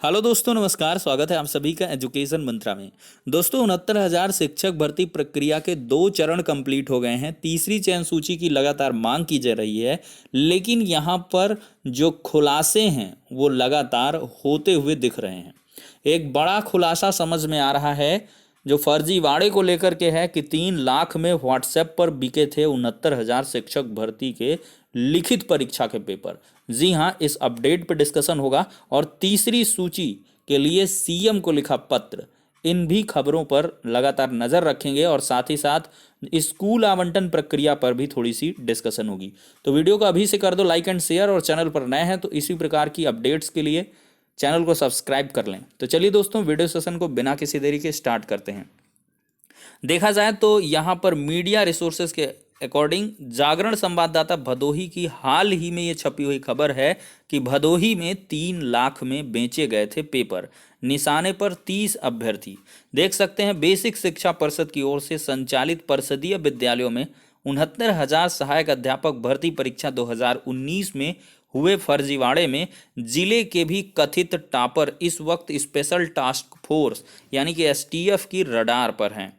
Hello दोस्तों, नमस्कार। स्वागत है आप सभी का एजुकेशन मंत्रा में। दोस्तों, 69,000 शिक्षक भर्ती प्रक्रिया के 2 चरण कंप्लीट हो गए हैं। तीसरी चयन सूची की लगातार मांग की जा रही है, लेकिन यहाँ पर जो खुलासे हैं वो लगातार होते हुए दिख रहे हैं। एक बड़ा खुलासा समझ में आ रहा है जो फर्जीवाड़े को लेकर के है कि 3 लाख में व्हाट्सएप पर बिके थे 69,000 शिक्षक भर्ती के लिखित परीक्षा के पेपर। जी हां, इस अपडेट पर डिस्कशन होगा और तीसरी सूची के लिए सीएम को लिखा पत्र, इन भी खबरों पर लगातार नजर रखेंगे और साथ ही साथ स्कूल आवंटन प्रक्रिया पर भी थोड़ी सी डिस्कशन होगी। तो वीडियो को अभी से कर दो लाइक एंड शेयर, और चैनल पर नए हैं तो इसी प्रकार की अपडेट्स के लिए चैनल को सब्सक्राइब कर लें। तो चलिए दोस्तों, वीडियो सेशन को बिना किसी देरी के स्टार्ट करते हैं। देखा जाए तो यहाँ पर मीडिया रिसोर्सेज के अकॉर्डिंग जागरण संवाददाता भदोही की हाल ही में ये छपी हुई खबर है कि भदोही में 3 लाख में बेचे गए थे पेपर। निशाने पर 30 अभ्यर्थी। देख सकते हैं, बेसिक शिक्षा परिषद की ओर से संचालित परिषदीय विद्यालयों में 69,000 सहायक अध्यापक भर्ती परीक्षा 2019 में हुए फर्जीवाड़े में जिले के भी कथित टॉपर इस वक्त स्पेशल टास्क फोर्स यानी कि एसटीएफ की रडार पर हैं।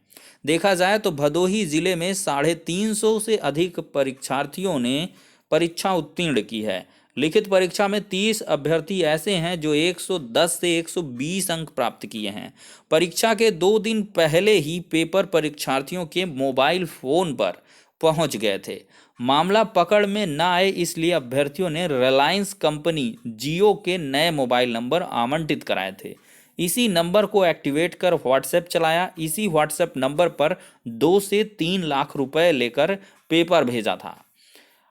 देखा जाए तो भदोही जिले में 350 से अधिक परीक्षार्थियों ने परीक्षा उत्तीर्ण की है। लिखित परीक्षा में 30 अभ्यर्थी ऐसे हैं जो 110 से 120 अंक प्राप्त किए हैं। परीक्षा के 2 दिन पहले ही पेपर परीक्षार्थियों के मोबाइल फोन पर पहुंच गए थे। मामला पकड़ में न आए, इसलिए अभ्यर्थियों ने रिलायंस कंपनी जियो के नए मोबाइल नंबर आवंटित कराए थे। इसी नंबर को एक्टिवेट कर व्हाट्सएप चलाया। इसी व्हाट्सएप नंबर पर 2 से 3 लाख रुपए लेकर पेपर भेजा था।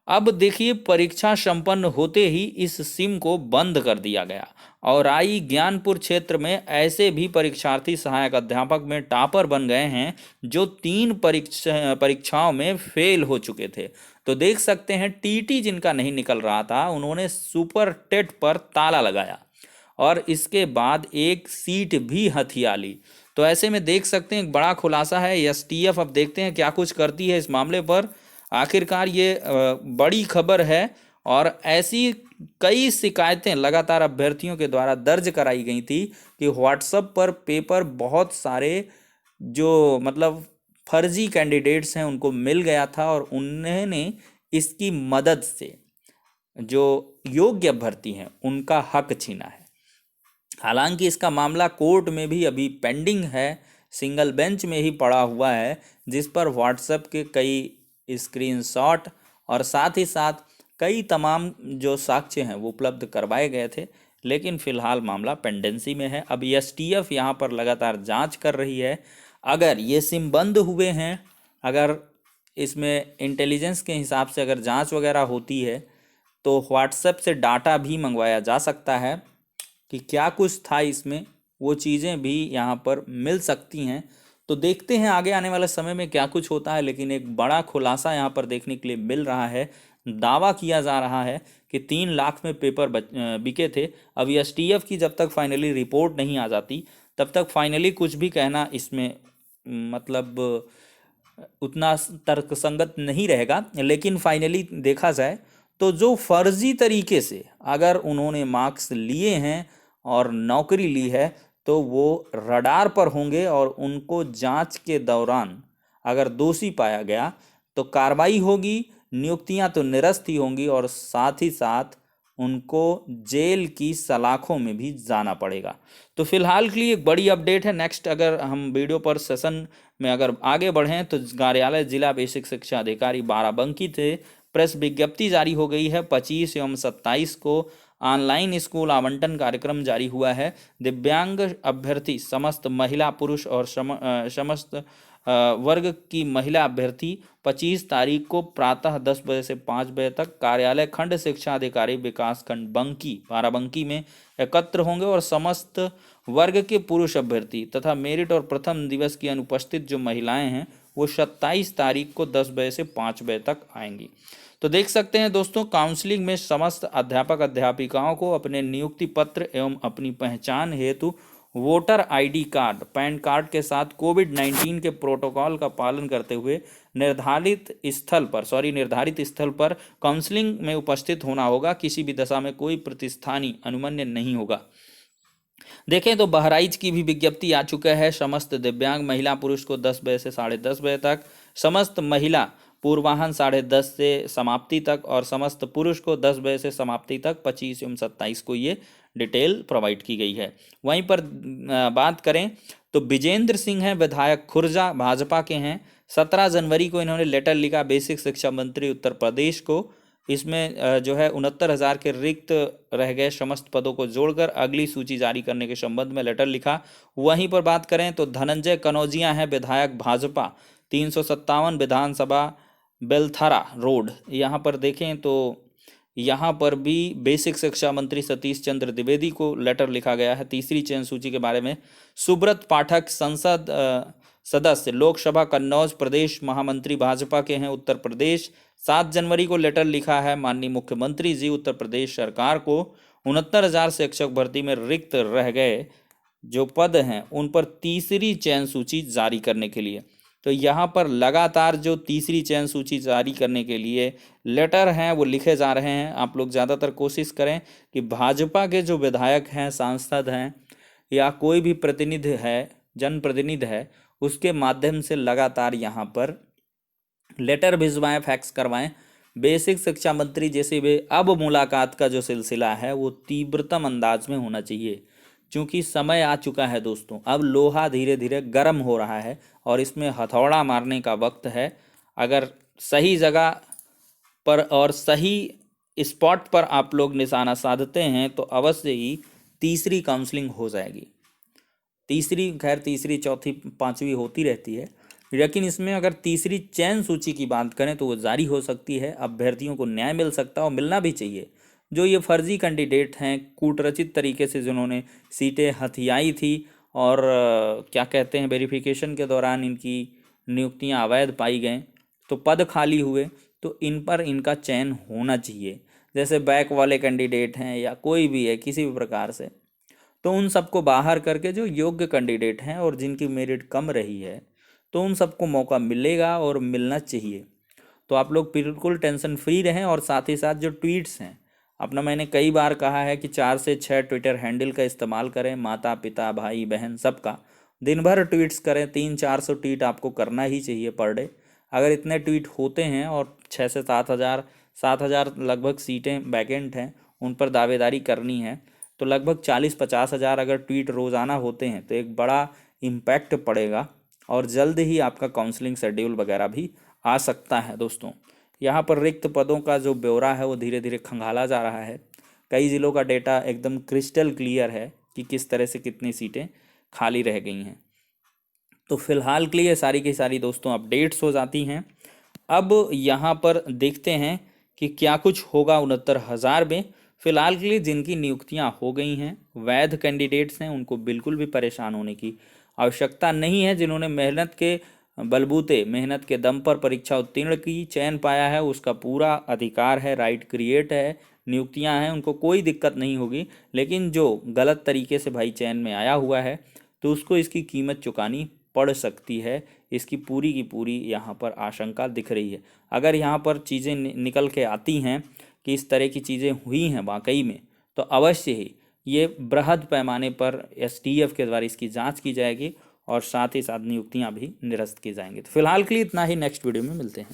अब देखिए, परीक्षा संपन्न होते ही इस सिम को बंद कर दिया गया। और आई ज्ञानपुर क्षेत्र में ऐसे भी परीक्षार्थी सहायक अध्यापक में टॉपर बन गए हैं जो 3 परीक्षाओं में फेल हो चुके थे। तो देख सकते हैं, टीटी जिनका नहीं निकल रहा था उन्होंने सुपर टेट पर ताला लगाया और इसके बाद एक सीट भी हथिया ली। तो ऐसे में देख सकते हैं, एक बड़ा खुलासा है एसटीएफ। अब देखते हैं क्या कुछ करती है इस मामले पर। आखिरकार ये बड़ी खबर है और ऐसी कई शिकायतें लगातार अभ्यर्थियों के द्वारा दर्ज कराई गई थी कि व्हाट्सएप पर पेपर बहुत सारे जो फर्जी कैंडिडेट्स हैं उनको मिल गया था और उन्होंने इसकी मदद से जो योग्य अभ्यर्थी हैं उनका हक छीना है। हालांकि इसका मामला कोर्ट में भी अभी पेंडिंग है, सिंगल बेंच में ही पड़ा हुआ है, जिस पर व्हाट्सएप के कई स्क्रीनशॉट और साथ ही साथ कई तमाम जो साक्ष्य हैं वो उपलब्ध करवाए गए थे। लेकिन फिलहाल मामला पेंडेंसी में है। अब एसटीएफ यहाँ पर लगातार जांच कर रही है। अगर ये सिम बंद हुए हैं, अगर इसमें इंटेलिजेंस के हिसाब से अगर जांच वगैरह होती है तो व्हाट्सएप से डाटा भी मंगवाया जा सकता है कि क्या कुछ था इसमें, वो चीज़ें भी यहाँ पर मिल सकती हैं। तो देखते हैं आगे आने वाले समय में क्या कुछ होता है। लेकिन एक बड़ा खुलासा यहाँ पर देखने के लिए मिल रहा है। दावा किया जा रहा है कि 3 लाख में पेपर बिके थे। अब एसटीएफ की जब तक फाइनली रिपोर्ट नहीं आ जाती तब तक फाइनली कुछ भी कहना इसमें मतलब उतना तर्कसंगत नहीं रहेगा। लेकिन फाइनली देखा जाए तो जो फर्जी तरीके से अगर उन्होंने मार्क्स लिए हैं और नौकरी ली है तो वो रडार पर होंगे और उनको जांच के दौरान अगर दोषी पाया गया तो कार्रवाई होगी, नियुक्तियां तो निरस्त ही होंगी और साथ ही साथ उनको जेल की सलाखों में भी जाना पड़ेगा। तो फिलहाल के लिए एक बड़ी अपडेट है। नेक्स्ट अगर हम वीडियो पर सेशन में अगर आगे बढ़ें तो कार्यालय जिला बेसिक शिक्षा अधिकारी बाराबंकी से प्रेस विज्ञप्ति जारी हो गई है। 25 एवं 27 को ऑनलाइन स्कूल आवंटन कार्यक्रम जारी हुआ है। दिव्यांग अभ्यर्थी समस्त महिला पुरुष और समस्त वर्ग की महिला अभ्यर्थी 25 तारीख को प्रातः 10 बजे से 5 बजे तक कार्यालय खंड शिक्षा अधिकारी विकास खंड बंकी बाराबंकी में एकत्र होंगे और समस्त वर्ग के पुरुष अभ्यर्थी तथा मेरिट और प्रथम दिवस की अनुपस्थित जो महिलाएं हैं वो 27 तारीख को 10 बजे से 5 बजे तक आएंगी। तो देख सकते हैं दोस्तों, काउंसलिंग में समस्त अध्यापक अध्यापिकाओं को अपने नियुक्ति पत्र एवं अपनी पहचान हेतु voter ID card, pan card के साथ कोविड-19 के प्रोटोकॉल का पालन करते हुए निर्धारित स्थल पर काउंसलिंग में उपस्थित होना होगा। किसी भी दशा में कोई प्रतिस्थानी अनुमन्य नहीं होगा। देखें तो बहराइच की भी विज्ञप्ति आ चुका है। समस्त दिव्यांग महिला पुरुष को 10 बजे से 10:30 बजे तक, समस्त महिला पूर्वाह्न 10:30 से समाप्ति तक और समस्त पुरुष को 10 बजे से समाप्ति तक 25 एवं 27 को ये डिटेल प्रोवाइड की गई है। वहीं पर बात करें तो विजेंद्र सिंह हैं, विधायक खुर्जा, भाजपा के हैं। 17 जनवरी को इन्होंने लेटर लिखा बेसिक शिक्षा मंत्री उत्तर प्रदेश को। इसमें जो है 69,000 के रिक्त रह गए समस्त पदों को जोड़कर अगली सूची जारी करने के संबंध में लेटर लिखा। वहीं पर बात करें तो धनंजय कनौजिया हैं, विधायक भाजपा, 357 विधानसभा बेलथरा रोड। यहाँ पर देखें तो यहाँ पर भी बेसिक शिक्षा मंत्री सतीश चंद्र द्विवेदी को लेटर लिखा गया है तीसरी चयन सूची के बारे में। सुब्रत पाठक संसद सदस्य, लोकसभा कन्नौज प्रदेश महामंत्री, भाजपा के हैं, उत्तर प्रदेश। 7 जनवरी को लेटर लिखा है माननीय मुख्यमंत्री जी उत्तर प्रदेश सरकार को 69,000 शिक्षक भर्ती में रिक्त रह गए जो पद हैं उन पर तीसरी चयन सूची जारी करने के लिए। तो यहाँ पर लगातार जो तीसरी चयन सूची जारी करने के लिए लेटर हैं वो लिखे जा रहे हैं। आप लोग ज़्यादातर कोशिश करें कि भाजपा के जो विधायक हैं, सांसद हैं या कोई भी प्रतिनिधि है, जनप्रतिनिधि है, उसके माध्यम से लगातार यहाँ पर लेटर भिजवाएं, फैक्स करवाएं। बेसिक शिक्षा मंत्री जैसे भी अब मुलाकात का जो सिलसिला है वो तीव्रतम अंदाज में होना चाहिए, क्योंकि समय आ चुका है दोस्तों। अब लोहा धीरे धीरे गर्म हो रहा है और इसमें हथौड़ा मारने का वक्त है। अगर सही जगह पर और सही स्पॉट पर आप लोग निशाना साधते हैं तो अवश्य ही तीसरी काउंसलिंग हो जाएगी। तीसरी, खैर तीसरी, चौथी, पांचवी होती रहती है, लेकिन इसमें अगर तीसरी चयन सूची की बात करें तो वो जारी हो सकती है। अभ्यर्थियों को न्याय मिल सकता है और मिलना भी चाहिए। जो ये फर्जी कैंडिडेट हैं, कूटरचित तरीके से जिन्होंने सीटें हथियाई थी और क्या कहते हैं वेरिफिकेशन के दौरान इनकी नियुक्तियां अवैध पाई गए तो पद खाली हुए, तो इन पर इनका चयन होना चाहिए। जैसे बैक वाले कैंडिडेट हैं या कोई भी है किसी भी प्रकार से, तो उन सबको बाहर करके जो योग्य कैंडिडेट हैं और जिनकी मेरिट कम रही है तो उन सबको मौका मिलेगा और मिलना चाहिए। तो आप लोग बिल्कुल टेंशन फ्री रहें। और साथ ही साथ जो ट्वीट्स हैं अपना, मैंने कई बार कहा है कि 4 से 6 ट्विटर हैंडल का इस्तेमाल करें, माता पिता भाई बहन सबका, दिन भर ट्वीट्स करें। 300-400 ट्वीट आपको करना ही चाहिए पर डे। अगर इतने ट्वीट होते हैं और 6 से 7,000 लगभग सीटें वैकेंट हैं, उन पर दावेदारी करनी है, तो लगभग 40-50 हज़ार अगर ट्वीट रोज़ाना होते हैं तो एक बड़ा इम्पैक्ट पड़ेगा और जल्द ही आपका काउंसलिंग शेड्यूल वगैरह भी आ सकता है दोस्तों। यहाँ पर रिक्त पदों का जो ब्यौरा है वो धीरे धीरे खंगाला जा रहा है। कई ज़िलों का डेटा एकदम क्रिस्टल क्लियर है कि किस तरह से कितनी सीटें खाली रह गई हैं। तो फिलहाल के लिए सारी की सारी दोस्तों अपडेट्स हो जाती हैं। अब यहाँ पर देखते हैं कि क्या कुछ होगा 69,000 में। फिलहाल के लिए जिनकी नियुक्तियाँ हो गई हैं, वैध कैंडिडेट्स हैं, उनको बिल्कुल भी परेशान होने की आवश्यकता नहीं है। जिन्होंने मेहनत के बलबूते, मेहनत के दम पर परीक्षा उत्तीर्ण की, चयन पाया है, उसका पूरा अधिकार है, राइट क्रिएट है, नियुक्तियां हैं, उनको कोई दिक्कत नहीं होगी। लेकिन जो गलत तरीके से भाई चयन में आया हुआ है तो उसको इसकी कीमत चुकानी पड़ सकती है। इसकी पूरी की पूरी यहाँ पर आशंका दिख रही है। अगर यहाँ पर चीज़ें निकल के आती हैं कि इस तरह की चीज़ें हुई हैं वाकई में, तो अवश्य ही ये बृहद पैमाने पर एसटीएफ के द्वारा इसकी जांच की जाएगी और साथ ही साथ नियुक्तियां भी निरस्त की जाएंगी। तो फिलहाल के लिए इतना ही, नेक्स्ट वीडियो में मिलते हैं।